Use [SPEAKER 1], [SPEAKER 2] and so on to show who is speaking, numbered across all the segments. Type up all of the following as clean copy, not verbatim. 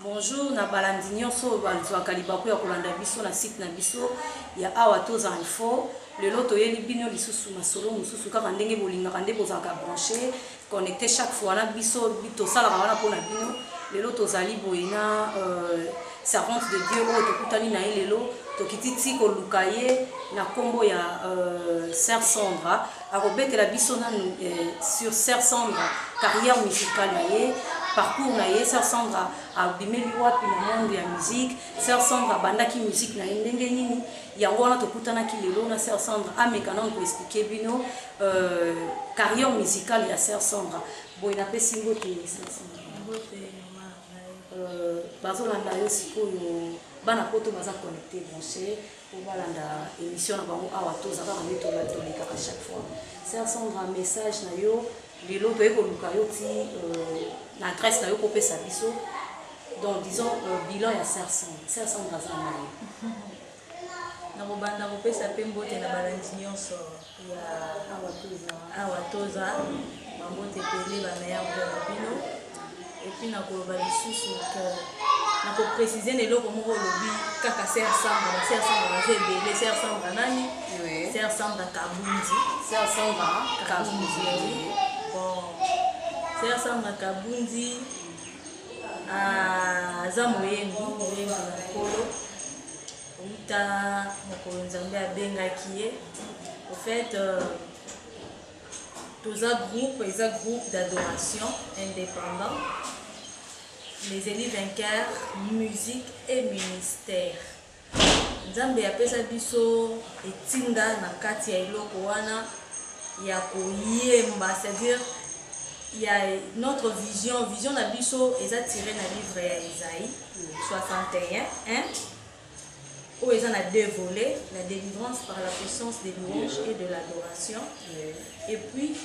[SPEAKER 1] Bonjour, na balandi nyonso balzwaka libaku ya kolanda biso na site na biso ya awa toza info. Lelo toyeli bino lisusu masolo mosusu kaka ndenge bolingaka nde bozalaka branché connecté chaque fois na biso tosalaka wana mpona bino. Lelo tozali boye na servante de Dieu oyo tokutani na ye lelo tokiti koluka ye na kombo ya Sœur Sandra akobetela biso nanu sur Sœur Sandra carrière musicale na ye parcours na ye. Sœur Sandra abimeli wapi na monde ya musique, Sœur Sandra bandaki musique na ye ndenge nini, yango wana tokutanaki lelo na Sœur Sandra amekana koexplike bino carrière musicale ya Sœur Sandra. Boye napesi mbote Sœur Sandra bazolanda yo sikoyo bana poto baza connecté branché pour balanda émission na bango awa toza kaka nde tolekaka chaque fois. Sœur Sandra message na yo lelo toye koluka yo ti na adresse na yo kopesa biso, donc disons bilan ya Sœur Sandra. Sœur Sandra aza nani
[SPEAKER 2] na kobanda kopesa pe mbote na balandi nyonso ya awa toza bambote pele bana ya mbona bino. Et puis na koloba lisusu que na ko préciser leloko moko lobi kaka Sœur Sandra baza ebele. Sœur Sandra nani? Sœur Sandra Kabunzi.
[SPEAKER 1] Sœur Sandra Kabunzi.
[SPEAKER 2] Bon, Sœur Sandra Kabunzi aza moyembi na kolo uta mokolo nzambe abengaki ye. Au fait toza groupe d'adoration indépendant, les élus vainqueurs, musique et ministère. Nzambe apesa biso etinga na kati ya eloko wana ya koyemba, c'est-à-dire il y a notre vision na biso eza tiré na livre ya Isaïe 61 où ils ont deux volets, la délivrance par la puissance des louanges et de l'adoration, et puis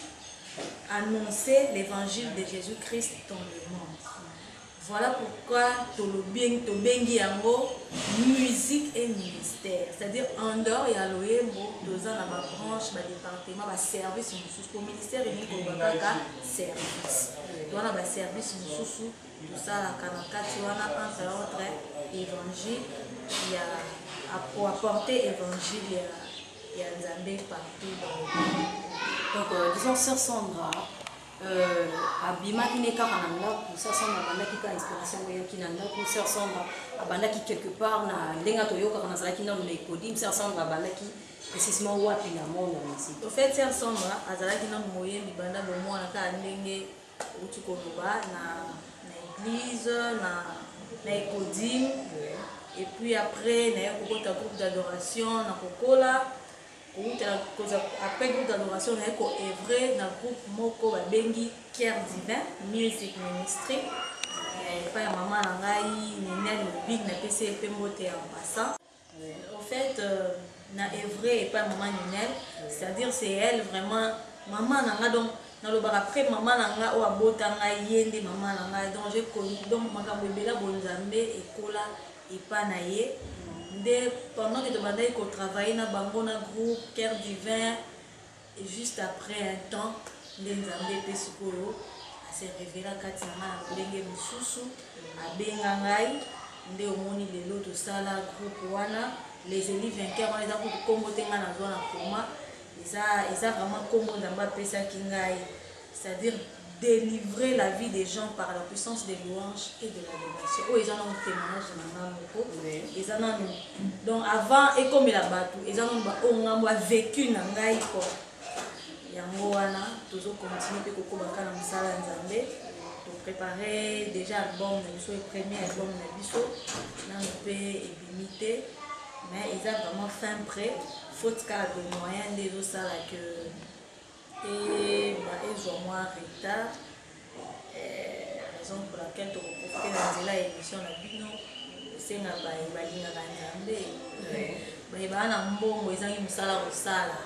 [SPEAKER 2] annoncer l'évangile de Jésus-Christ dans le monde. Voilà pourquoi tobengi yango musique et ministère, c'est-à-dire en dehors ya loyembo toza na ba branche, ba département, ba service mususu. Pour ministère ni ko bakaka service. Toza ba service mususu tosala kana kati wana entre autres évangile ya pour apporter évangile ya Nzambe partout dans le monde.
[SPEAKER 1] Donc disons Sœur Sandra abimaki ne kaka na ndako. Sœur Sandra abandaki ka inspiration moyaki na ndako. Sœur Sandra abandaki quelque part na ndenga toyokaka nazalaki nano na ekodi. Sœur Sandra abandaki précisément wapi na monde ya musique.
[SPEAKER 2] Au fait Sœur Sandra azalaki nano moyembi banda bomona ka ndenge uti koloba na église na ekodi. Et puis après, il y a un groupe d'adoration, après groupe d'adoration, il y a un groupe moko bengi Cœur Divin, Music Ministry. Et puis maman nangai, Ninel Big na PC Pembote en passant. En fait, na Evray et pas maman Ninel, c'est-à-dire c'est elle vraiment maman nanga donc dans le bar après maman nanga o abota ngai yende maman nanga donc j'ai connu donc makambo ebela bonzambe ekola et pas naïe. Pendant que je travaillais dans un groupe Cœur Divin, et juste après un temps, les Nzambe Pesukolo s'est révélé à Katina, Lenge Mususu, à Bengangai, de Omoni de l'autre salle, groupe Wana, les élus vainqueurs, on les a pour commoter dans la zone à Koma, ils ont vraiment commandé Nzamba Pesa Kingai, c'est-à-dire délivrer la vie des gens par la puissance des louanges et de l'adoration. Oh, ils en ont un témoignage de maman Moko. Ils en ont. Donc avant, et comme il a battu, ils en ont vécu dans Ngaï. Yango wana, toujours continuer de kokobaka na musala nzambe. Pour préparer déjà l'album, le premier album de Bisso, dans le pays limité, mais ils ont vraiment fin prêt. Faute cas de moyens des autres salles que et ils ont moins retard. raison pour laquelle tu profite de l'émission la bino c'est nga balinga nzambe bayebana mbongo ezangi musala kosala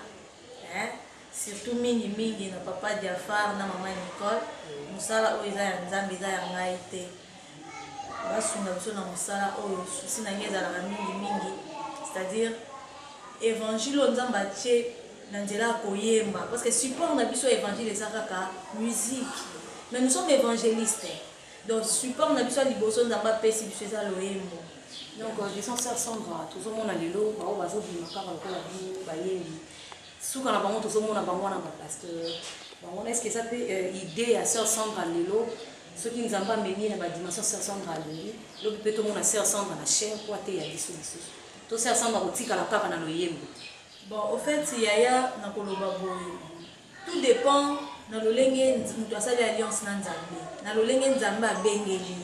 [SPEAKER 2] surtout mingi na papa Diafar na mama Nicole musala oyo eza ya nzambe eza ya ngai te basunga biso na musala oyo susi na ngai ezalaka mingi c'est-à-dire évangile oyo nzambe atie na nzela ya koyemba parce que support na biso évangile eza kaka musique mais nous sommes évangélistes donc support na biso ya liboso nzambe apesi biso eza loyembo.
[SPEAKER 1] Donc disons sœur Sandra tozomona lelo bao bazobima kaka lokola bino bayembi suka na bango tozomona bango na bapasteur bango est-ce que ça peut idée ya sœur Sandra lelo soki nzambe amemi na badimension sœur Sandra alingi lobi mpe tomona sœur Sandra na chair po ate ya biso lisusu to sœur Sandra kotikala kaka na loyembo.
[SPEAKER 2] Bon, au fait, yaya na koloba boye. Tout dépend na lolenge mutu asali alliance na nzambe. Na lolenge nzambe abengeli.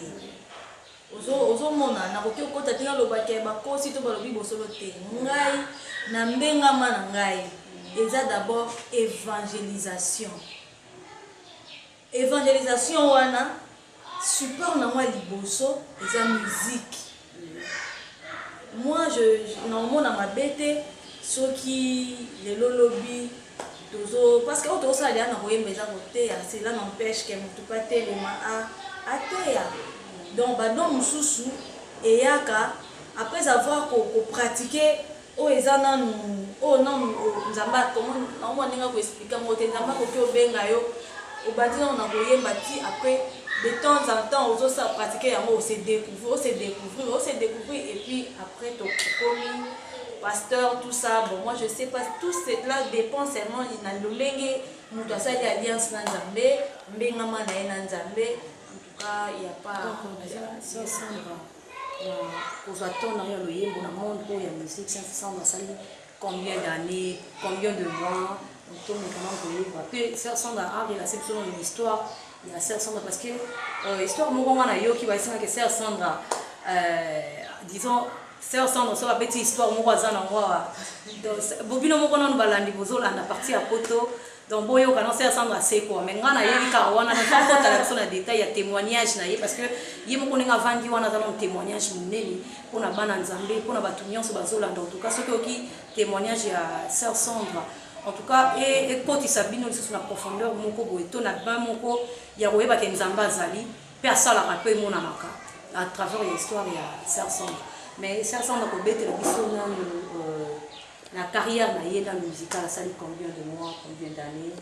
[SPEAKER 2] Ozo mona na koki okota tina loba ke ba kosi to balobi bosolo te. Ngai na mbengama na ngai. Eza d'abord évangélisation. Évangélisation wana support na moi liboso eza musique. Moi je normalement na mabete soki lelo lobi tozo parce que auto ça na koyemba eza koteya cela n'empêche que mutu pa telema ateya donc bado mususu eyaka après avoir pratiqué o eza nanu o non nzamba comment on ninga ko expliquer ngote nzamba ko obenga yo obandi na koyemba ti après de temps en temps ozo ça pratiquer yango on se découvrir et puis après to komi pasteur, tout ça, bon, moi je sais pas, tout cela dépend seulement de l'olenge, nous avons une alliance dans Nzambe, mbengama na Nzambe, en tout cas, il n'y a pas.
[SPEAKER 1] Ça Sandra, aux attentes dans le yembo, dans le monde où il y a musique, ça Sandra, ça combien d'années, combien de mois, donc tout le monde comment puis ça Sandra a relacé selon une histoire, il y a ça Sandra parce que histoire moi on a yo qui va essayer que ça Sandra, disons. Sœur Sandra so abeti histoire moko aza na ngwa bobino moko nanu balandi bozolanda parti ya poto donc boyo kana Sœur Sandra c'est quoi mais ngana yebi ka wana na kota la personne détail ya témoignage na ye parce que ye moko ninga vandi wana za un témoignage munene pona bana nzambe pona batu nyonso bazolanda en tout cas soki oki témoignage ya Sœur Sandra en tout cas et koti sabino lisusu na profondeur moko boye to na ba moko ya koyeba ke nzambe azali pe asalaka pe monanaka à travers l'histoire ya Sœur Sandra. Mais ça semble que la carrière dans le musical, ça dit combien de mois, combien d'années?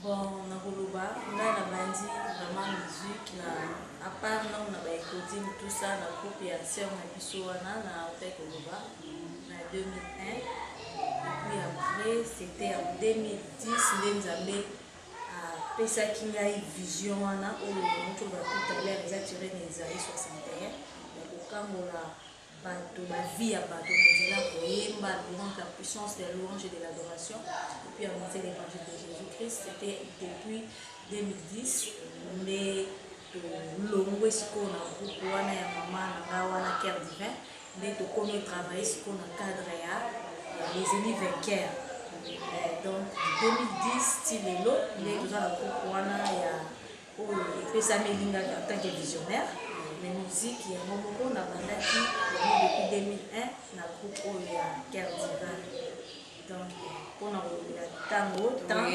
[SPEAKER 2] Bon, na koloba, nga na bandi vraiment musique na à part non na ba écouter tout ça na groupe ya sœur na biso wana na hotel koloba na 2001 et puis après c'était en 2010 Nzambe a pesa kingai vision wana o moto ba tout à l'heure ils tiré les années 61. Kangola bato ba vie ya bato nzela koyemba durant la puissance de louange et de l'adoration et puis annoncer l'évangile de Jésus-Christ c'était depuis 2010 mais longwe siko na groupe wana ya mama na wana Cœur Divin mais to kono travailler siko na cadre ya les ennemis vainqueurs donc 2010 ti lelo mais tout ça na groupe wana ya o pesa melinga en tant que visionnaire. La musique, il y a un moment on a depuis 2001 dans le groupe Cœur Divin. Donc, pour le tango, donc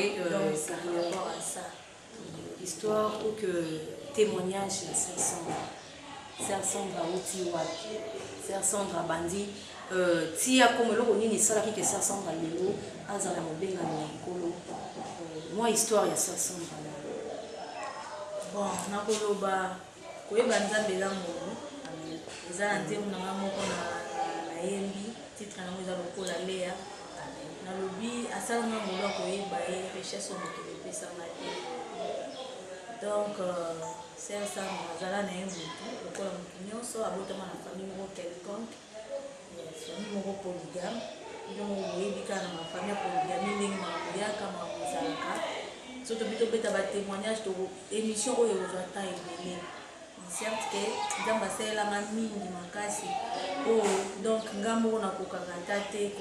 [SPEAKER 2] c'est par rapport à ça.
[SPEAKER 1] Histoire ou que témoignage de Sœur Sandra Otiwa, Sœur Sandra Bandi, tia comme le Ronini Salaki que Sœur Sandra Lelo, Azala Mobenga Nikolo. Moi, histoire, il y a Sœur Sandra.
[SPEAKER 2] Bon, Nakoloba. Koyeba nzambe eza ngolo eza na nzembo na moko na yembi titre na moza lokola Léa nalobi asalanga ngolo koyeba ye richesse moto epesanga te donc Sœur Sandra azala na ye motu lokola motu nyonso abotama na famille moko quelconque famille moko polygame ndongo boyebi kaka na mafamille ya polygame ndenge makambo yaka makambo ezalaka so tobeta batémoignage to émission oyo ozwa ta ebele certes que nzambe asalelanga mingi makasi oyo donc ngambo na kokakata te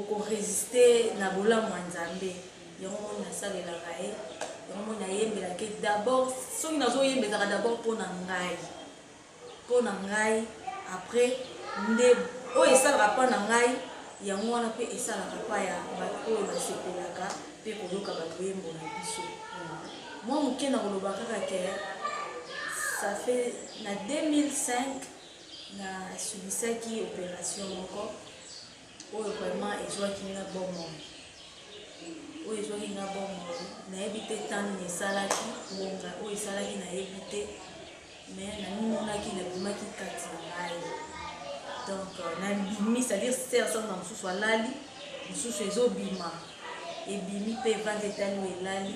[SPEAKER 2] koresiste na bolamu ya nzambe yango nasalelaka ye yango nayembelaki d'abord soki nazoyembelaka d'abord mpona ngai après nde oyo esalaka mpa na ngai yango wana mpe esalaka mpa ya bato oyo basepelaka mpe koyoka bato yembo na biso mwa moke na koloba kaka ke ça fait na 2005 na subisaki opération moko oyo vraiment ezwaki nga bomoi nayebi te ntango nini esalaki ngonga oyo esalaki nayebi te mais nanimonaki nabimaki kati na ngai donc nabimi c'est-à-dire sersanga mosusu alali mosusu ezobima ebimi mpe vante etali oyo elali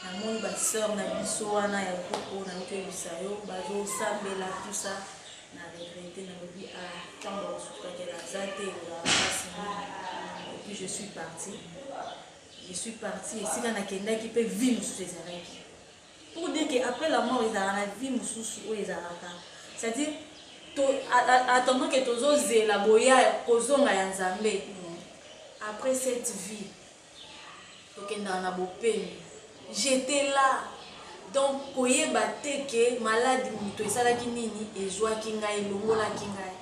[SPEAKER 2] namoni baseur na biso wana ya koko nakoyebisa yo bazosambela tout ça na regrette nalobi ntango basukaki naza te olapasi et puis je suis partie esika nakendaki mpe vie mosusu ezalaki pour dire que après la mort ezalaka na vie mosusu oyo ezalaka c'est-à-dire attendant que tozozela boya kozonga ya nzambe après cette vie tokendaka na bopemi j'étais là donc koyeba te ke maladi moto esalaki nini ezwaki ngai elongolaki ngai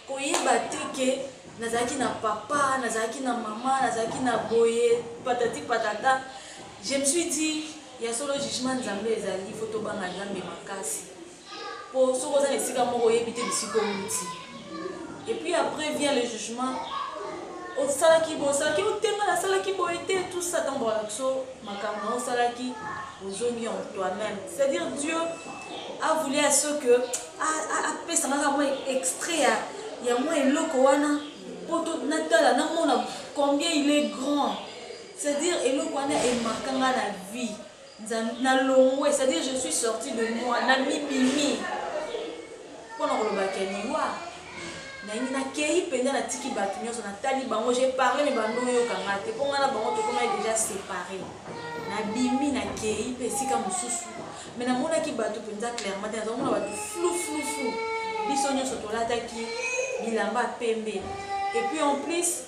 [SPEAKER 2] koyeba te ke nazalaki na papa nazalaki na mama nazalaki na boye patati patata je me suis dit ya solo jugement nzambe ezali fo tobanga nzambe makasi po soko oza na esika moko oyebi te bisika outi et puis après vient le jugement osalaki otenga nasalaki boye te tout ça ntango balakso makambo na osalaki ozongi en toi-même c'est-à-dire Dieu a voulu à ce que apesangaka mwa extrait ya mwa eloko wana poto natala namona combien il est grand c'est-à-dire eloko wana emarkanga na vie na longwe c'est-à-dire je suis sortie de moi na mibimi mpona kolobaka liwa nakei mpenza natiki bato nyonso natali bango j'ai parlé me bando oyokanga te mpo nga na bango tokomai déjà séparé nabimi nakei mpe esika mosusu me namonaki bato mpenza clairement te nazomona bato flou biso nyonso tolataki bilamba pembe et puis en plus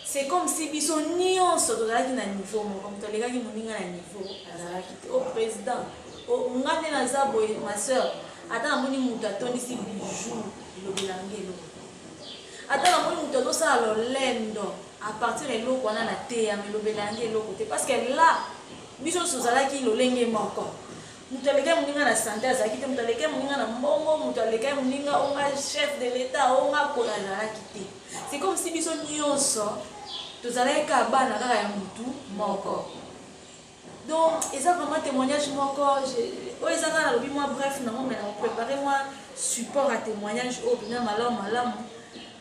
[SPEAKER 2] c'est comme si biso nyonso tozalaki na niveau moko moto alekaki moninga na niveau azalaki te au président nga nde naza boye ma soeur ata namoni moto atondisi bijou elobelanga eloko ata namoni moto azosala lolendo à partir eloko wana na te ya melobelanga eloko te parce que là biso nyonso ozalaki lolenge moko moto alekaki moninga na santé azalaki te moto alekaki moninga na mbongo moto alekaki moninga onga chef de l'état onga kola azalaki te c'est comme si biso nyonso tozalaki ka bana kaka ya mutu moko donc eza vraiment témoignage moko oyo eza kaka nalobi mwa bref nango me nakoprépare mwa support à témoignage oyo mpena malamu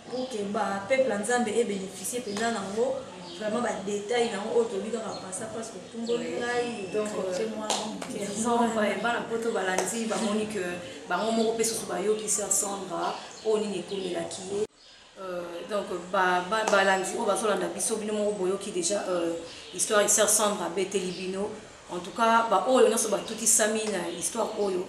[SPEAKER 2] pour que bapeuple ya nzambe ebénéficie mpenza nango vraiment badétail nango oyo tobi kaka pasa parce que tumboli ngai
[SPEAKER 1] bana poto balandi bamoni ke bango moko mpe susu bayoki sœur Sandra oyo nini ekomelaki ye donc balandi oyo bazolanda biso bino moko boyoki déjà histoire ya sœur Sandra beteli bino en tout cas baoyo nyonso batutisami na histoire oyo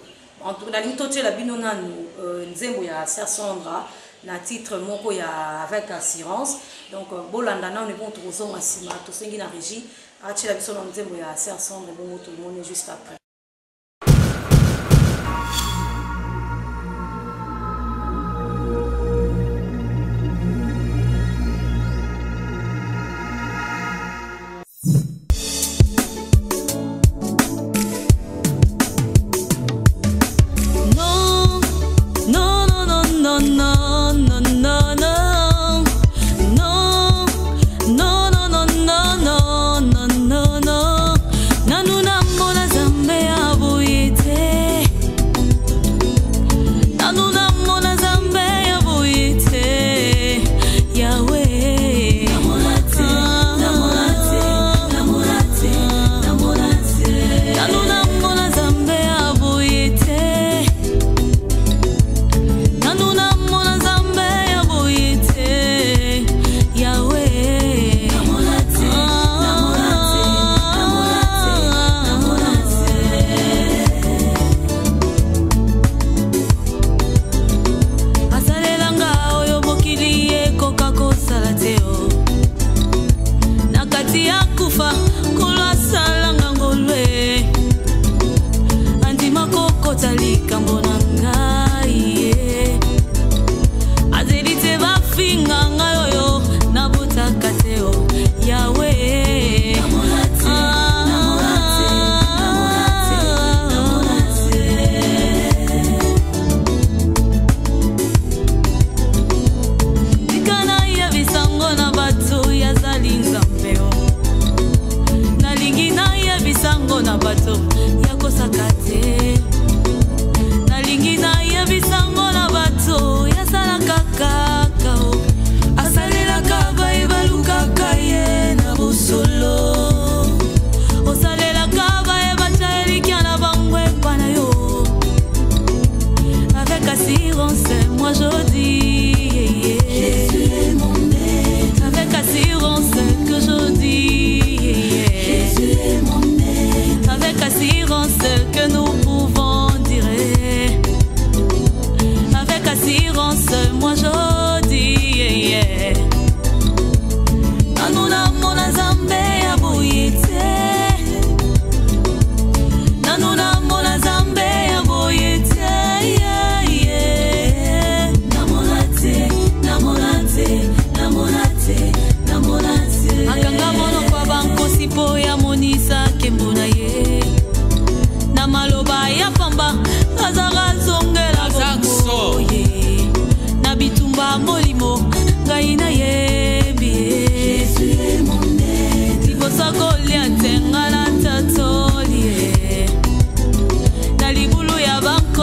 [SPEAKER 1] nalingi totyela bino nanu nzembo ya sœur Sandra na titre moko ya avec assurance donc bolanda nanu ebongo tokozonga nsima tosengi na régie atyela biso na nzembo ya sœur Sandra ebongo tomoni juste après.
[SPEAKER 3] Nanu namona zambe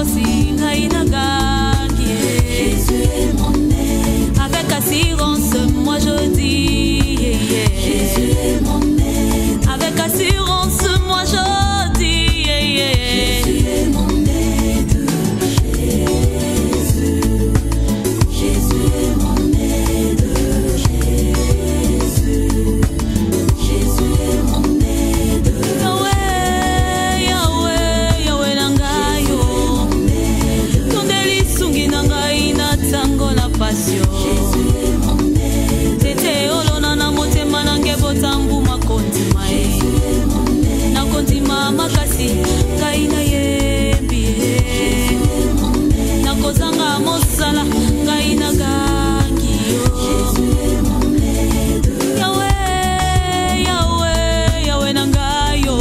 [SPEAKER 3] pasi ngai nagangi. Jésus est mon aide. Avec assurance moi je dis Jésus est mon aide. Avec assurance moi je dis Jésus est mon aide. Jésus est mon aide. Jésus est mon aide. Yahweh, Yahweh, Yahweh nangayo. Tondeli sungi nangai na tango la passion. Jésus est mon aide. Tete olona na motema nange botambu makonti mae. Na konti mama kasi kaina yembi. Na kozanga mosala kaina gangi yo. Yahweh, Yahweh, Yahweh nangayo.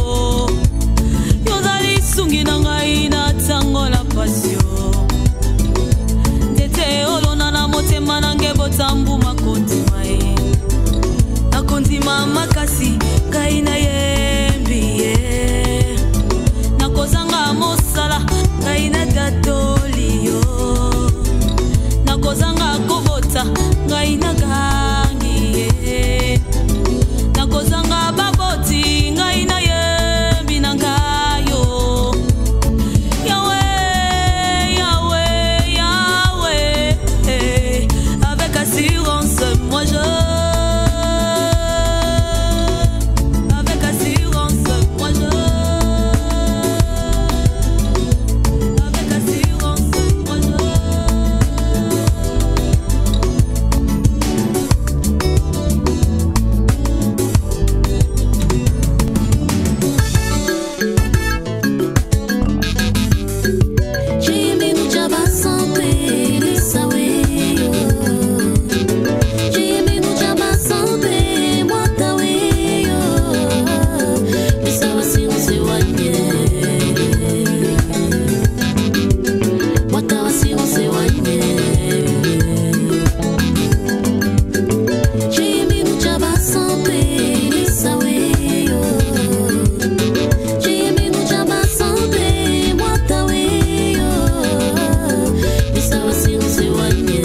[SPEAKER 3] Yozali sungi nangai na tango la passion. Tete olona na motema nange botambu makonti mae. Na konti mama kasi kaina yembi. Na kozanga mosala kaina tatoli yo. Na kozanga kobota kaina gangi. Na kozanga baboti kaina yembi nangayo. Yahweh, Yahweh, Yahweh. Avec assurance moi je. Avec assurance moi je. Avec assurance moi je. Jimmy Mujaba Sampe Lisaweyo. Jimmy Mujaba Sampe Mwataweyo. Lisawasi usewanye. Mwatawasi usewanye. Jimmy Mujaba Sampe Lisaweyo. Jimmy Mujaba Sampe Mwataweyo. Lisawasi usewanye.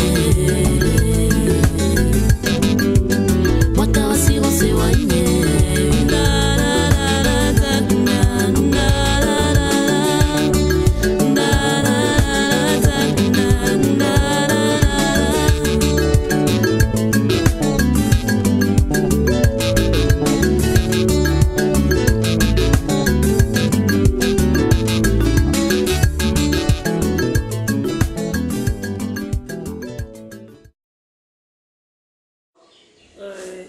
[SPEAKER 3] Mwatawasi usewanye.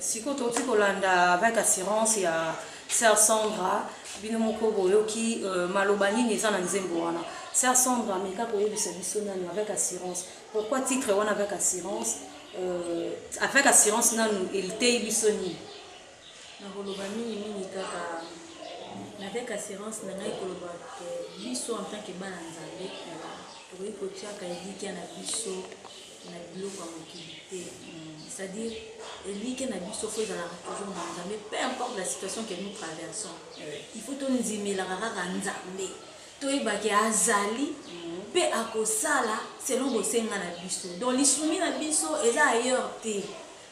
[SPEAKER 1] Siko toti kolanda avec assurance ya Sœur Sandra bino moko boyoki malobani neza na nzembo wana. Sœur Sandra meka koyebisa biso nani avec assurance. Pourquoi titre wana avec assurance? Avec assurance nanu elitei biso ni.
[SPEAKER 2] Na koloba mingi kaka avec assurance na ngai koloba biso en tant que bana nzambe tokoki kotiaka eliki na biso na biloko ya mokili te. C'est-à-dire eliki na biso fo ezalaka toujours na nzambe, peu importe la situation que nous traversons. Il faut tondimelaka kaka nzambe toyebaki azali mpe akosala selon bosenga na biso. Donc lisungi na biso eza ailleurs te,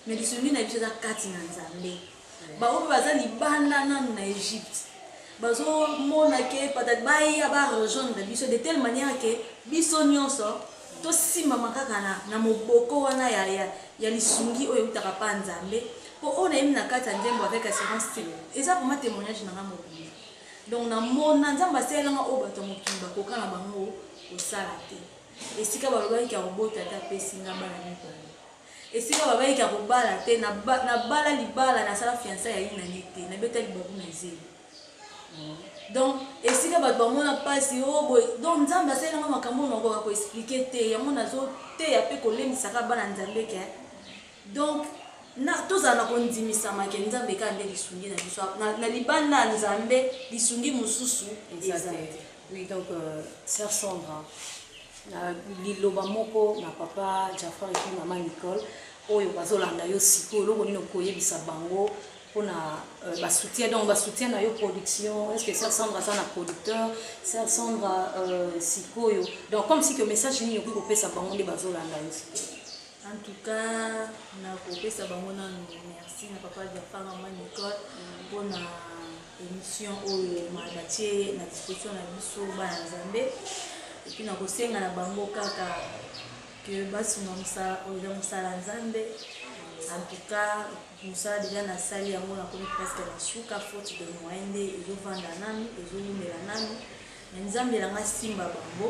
[SPEAKER 2] mais lisungi na biso eza kati na nzambe. Baoyo baza libanda nanu na Egypte bazomona ke peut-être baya barejoindre biso de telle manière que biso nyonso tosimama kaka na moboko wana ya lisungi oyo eutaka pa nzambe mpo oyo nayemi na kati ya nzembo avec assurance te eza vraiment témoignage nanga mobimba. Donc namona nzambe asalelanga oyo bato ya mokili bakoka na bango kosala te. Esika balobaki ya kobota te apesinga bana mibale. Esika babaki ya kobala te na bala libala nasala fiança ya inani te nabeta libaku na zeli. Donc esika bato bamona pasi oyo donc nzambe asalelanga makambo nakoka koexplike te yango nazoteya mpe kolemisaka bana nzambe ke. Donc tozala na kondimisama ke nzambe kaka nde lisungi na biso na libanda ya nzambe lisungi mosusu eza te.
[SPEAKER 1] Oui, donc Sœur Sandra liloba moko na papa Jafar et puis maman Nicole oyo bazolanda yo sikoyo eloko nini okoyebisa bango pour na soutien donc soutien na yo production est-ce que Sœur Sandra ça na producteur Sœur Sandra sikoyo donc comme si que message ni yoki kopesa bango nde bazolanda yo
[SPEAKER 2] en tout cas na kopesa bango na merci na papa de fanga ma Nicole pour na émission oyo mabatie na disposition na biso bana Nzambe et puis na kosenga na bango kaka que basuna musala Nzambe. En tout cas musala déjà na sali yango na komi presque na suka faute de moyens ezovanda nanu ezolumela nanu na Nzambe elanga simba bango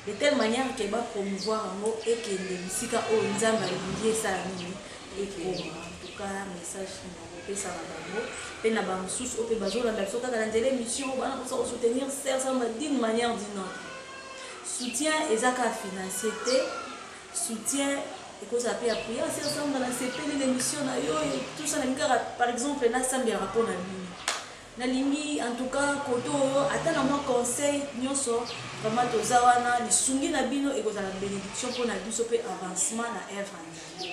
[SPEAKER 2] de telle manière que ba promouvoir yango ekende bisika oyo Nzambe alingi esala nini ekoma. En tout cas message na kopesa na bango pe na bamosusu oyo mpe bazolanda biso kaka na nzela émission bana kosa kosoutenir Sœur Sandra d'une manière d'une autre. Soutien ezaka financier te soutien et que ça peut appuyer Sœur Sandra dans ces pays d'émission na yo et tout ça par exemple na sambi ya rapport na lingi en tout cas koto atana moi conseil nyonso vraiment tozawana lisungi na bino et que ça la bénédiction pour na biso pe avancement na œuvre nzambe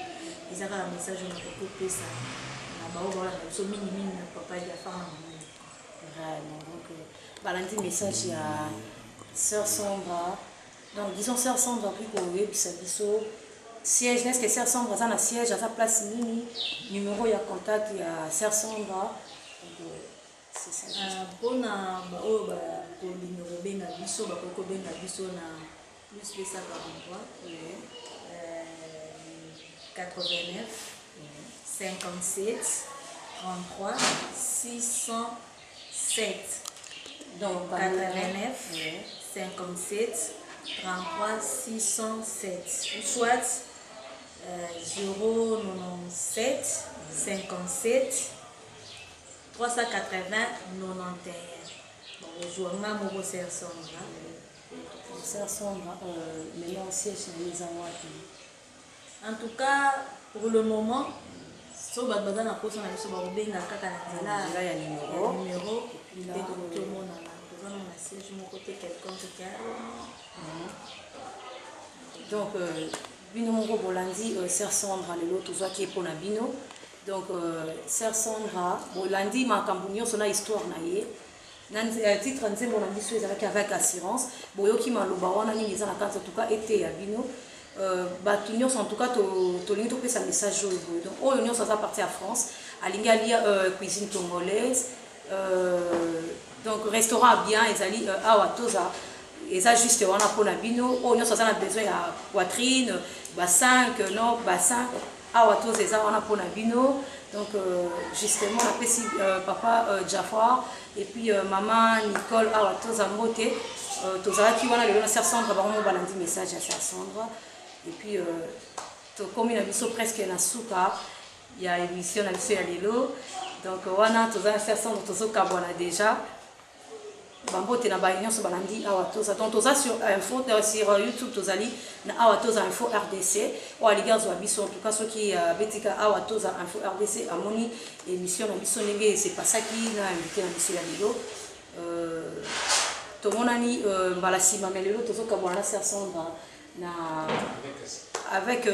[SPEAKER 2] ezaka la message na koto pesa na bao voilà na biso mingi na papa ya femme
[SPEAKER 1] vraiment donc balandi message ya Sœur Sandra donc disons Sœur Sandra puis ko yebisa biso siège n'est-ce que Sœur Sandra ça na siège à sa place nini numéro ya contact ya Sœur Sandra donc c'est ça
[SPEAKER 2] bona ba o ba ko numéro benga biso ba ko benga biso na plus de 143 89 57 33 607 donc 89 57 33 607 ou soit 097 57 380 91. Bonjour, maman, Sœur Sandra.
[SPEAKER 1] Sœur Sandra, maintenant siège les
[SPEAKER 2] en tout cas, pour le moment, si vous avez besoin de poser un numéro, tout le monde a un siège, mon côté quelqu'un qui a.
[SPEAKER 1] Donc, Bino Bolandi, Sœur Sandra, le lot, tout ça qui est pour Nabino. Donc, Sœur Sandra, Bolandi, ma cambouillon, c'est une histoire naïe. Titre nzembo mon ambition avec assurance. Boyoki malobawana ni en tout cas été à Bino. Batunions en tout cas to lingi to pesa message donc oyo nyonso ça parti à France alingi alia cuisine congolaise donc restaurant bien ezali awa toza eza juste wana pona bino oyo nyonso ça a besoin ya poitrine bassin non bassin awa toza eza wana pona bino donc justement on appelle papa Jafar et puis maman Nicole awa toza mbote toza ki wana le Sœur Sandra ba mo balandi message à Sœur Sandra. Et puis, comme il a mis presque na souka, il y a émission à l'élo. Donc, on a tous les Sœur Sandra, tous les déjà. Bambo te na baignon sur balandi awatoza. Donc, tous sur info sur YouTube, tous ali na awatoza info RDC. Ou à l'égard de biso en tout cas ceux qui betika awatoza info RDC à moni émission na biso nenge c'est pas ça qui na invité na biso ya l'élo. Tout le monde a dit balasi mamelelo tous les Sœur Sandra. Avec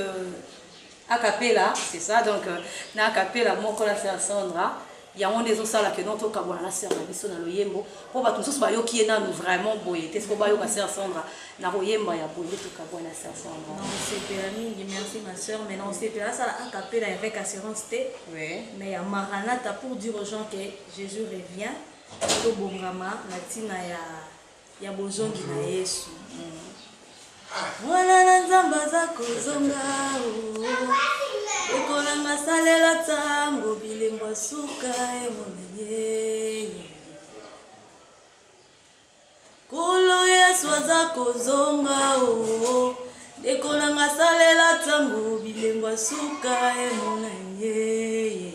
[SPEAKER 1] acapella, c'est ça, donc na acapella mon la Sœur Sandra, il y a un des autres là que notre cabana la Sœur Nabiso na loyembo pour ba tous ba yo qui est na nous vraiment boyé est-ce que ba yo la Sœur Sandra na loyembo ya boyé tout cabana la Sœur Sandra
[SPEAKER 2] non c'est permis merci ma sœur mais non c'est pas ça acapella avec assurance té oui mais il y a Maranatha pour dire aux gens que Jésus revient to bongama na tina ya bozongi na Yesu. Mwana na nzamba za kozonga ekolanga salela tango bilembo suka emonye kolo Yesu za kozonga ekolanga salela tango bilembo suka emonye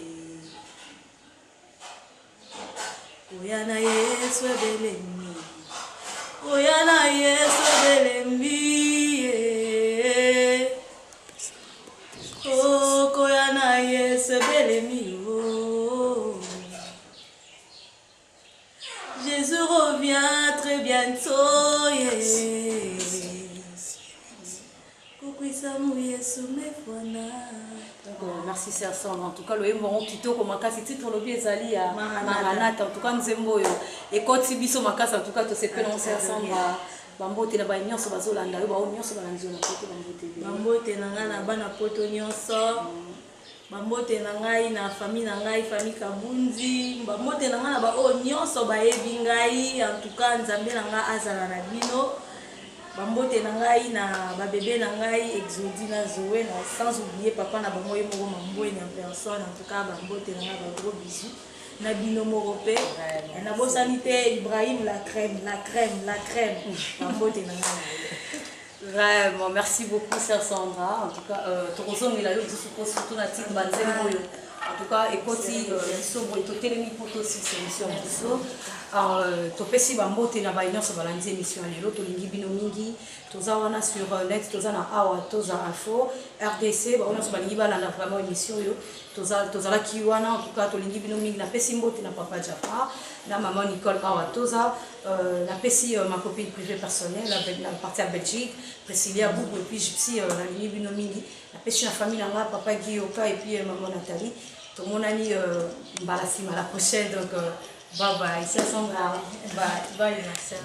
[SPEAKER 2] oyana Yesu ebelemi oyana Yesu ebelemi koyana Yesu ebelemi Jésus revient très bientôt kukwisa mu Yesu
[SPEAKER 1] Merci Sœur Sandra. En tout cas, le mon kitoko makasi titre lobi ezali ya Maranatha. En tout cas, nzembo yo. Et quand biso makasi en tout cas to se pena Sœur Sandra. Bambote na ba nyonso bazolanda yo ba nyonso balanzi na poto bambote.
[SPEAKER 2] Bambote na nga na bana poto nyonso. Bambote na ngai na famille na ngai, famille Kabunzi. Bambote na nga na ba o nyonso ba yebi ngai. En tout cas, nzambe na nga azala na bino. Bambote na ngai na ba bébé na ngai Exodie na Zoé na sans oublier papa na bango yemo mamboe na personne. En tout cas, bambote na nga ba gros bisous. Na bino morope na bosanité Ibrahim la crème. Bambote na nga.
[SPEAKER 1] Vraiment, merci beaucoup Sœur Sandra. En tout cas, Torozon il a eu surtout na titre Banzembo. En tout cas, écoutez, biso boy to telemi poto si émission biso. Topesi bambote na ba nyonso balanzi émission lelo to lingi bino mingi. Toza wana sur net, toza na awa, toza info, RDC, ba nyonso balingi balanda vraiment émission yo. Toza la kiwana en tout cas to lingi bino mingi na pesi mbote na papa Jafar, na maman Nicole awa toza na pesi ma copine privée personnelle la partie à Belgique, Priscilla Boubou et puis Gypsy la lingi bino mingi. Na pesi na famille na nga papa Guyoka et puis maman Nathalie. Tout le monde a dit à la prochaine, donc bye bye, c'est Sandra.
[SPEAKER 2] Bye, merci.